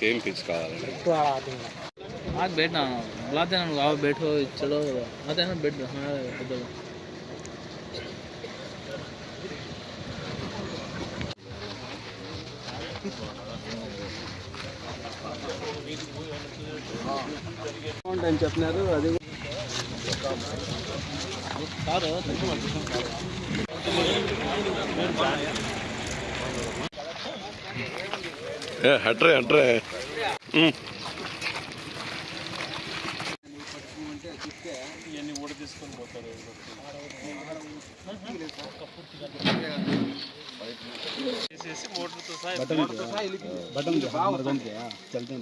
Same pitch కావాలండి आज बैठना बुलाते हैं आओ बैठो चलो आते हैं ना बैठ हाँ అని చెప్పినారు అది కారు हट रहे ఇవన్నీ ఊడ తీసుకొని పోతారు మోటార్తో బటన్ చల్తే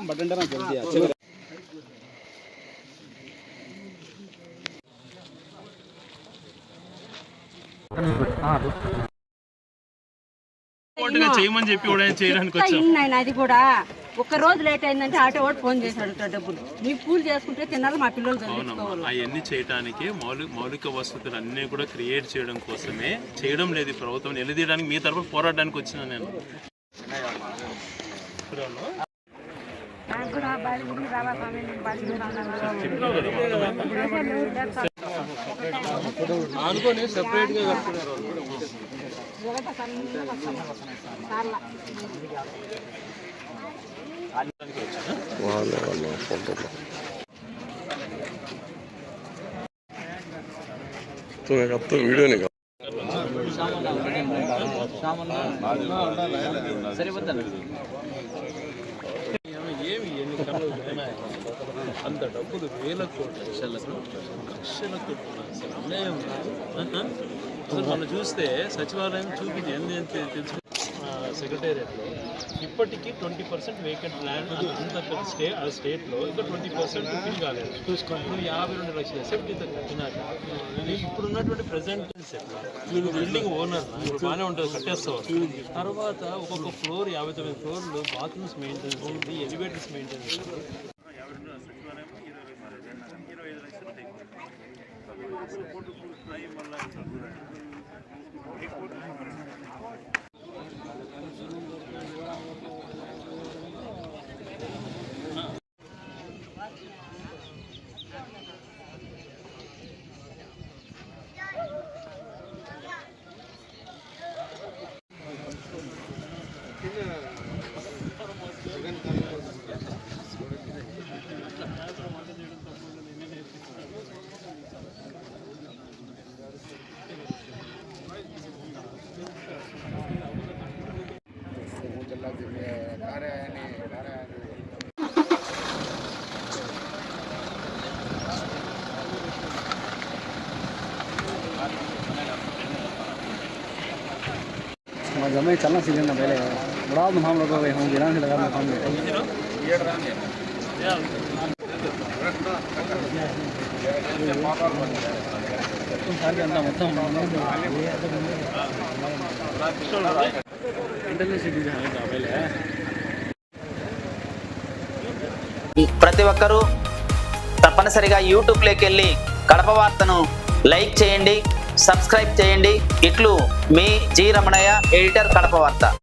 బటన్ జల్దీ చేయమని చెప్పి చేయడానికి వచ్చాను. అది కూడా ఒక్క రోజు లేట్ అయిందంటే ఆటో వాడు ఫోన్ చేశాడు డబ్బులు మీ పూలు చేసుకుంటే తిన్నారు మా పిల్లలు చదివించుకోవాలి. అవన్నీ చేయడానికి మౌలిక వసతులు అన్నీ కూడా క్రియేట్ చేయడం కోసమే చేయడం లేదు ప్రభుత్వం నిలదీయడానికి మీ తరఫున పోరాడడానికి వచ్చిన నేను అనుకోని సెపరేట్ గా तो वीडियो नहीं ఏమి ఎన్ని కళ్ళు అంత డబ్బులు వేల కోట్లు లక్షల కోట్లు అసలు అన్యాయం అసలు మనం చూస్తే సచివాలయం చూపించి ఏంది తెలుసు సెక్రటేరియట్లో ఇప్పటికీ 20% వేకెంట్ ల్యాండ్ అంత స్టేట్లో ఇంకా 20% ఫిల్ కాలేదు చూసుకోండి 52 లక్షల ఎస్ఎఫ్టీతో కట్టినాక ఇప్పుడున్నటువంటి ప్రజెంట్ మీరు బిల్డింగ్ ఓనర్ ఇప్పుడు బాగానే ఉంటుంది కట్టేస్తావు తర్వాత ఒక్కొక్క ఫ్లోర్ 59 ఫ్లోర్లు బాత్రూమ్స్ మెయింటెనెన్స్ ఉంది ఎలివేటర్స్ మెయింటెనెన్స్ जमे चलना सीजन ना पहले बड़ा तो हम लोग हम गिरा से लगा हम ప్రతి ఒక్కరూ తప్పనిసరిగా యూట్యూబ్లోకి వెళ్ళి కడప వార్తను లైక్ చేయండి, సబ్స్క్రైబ్ చేయండి. ఇట్లు మీ జి రమణయ్య, ఎడిటర్, కడప వార్త.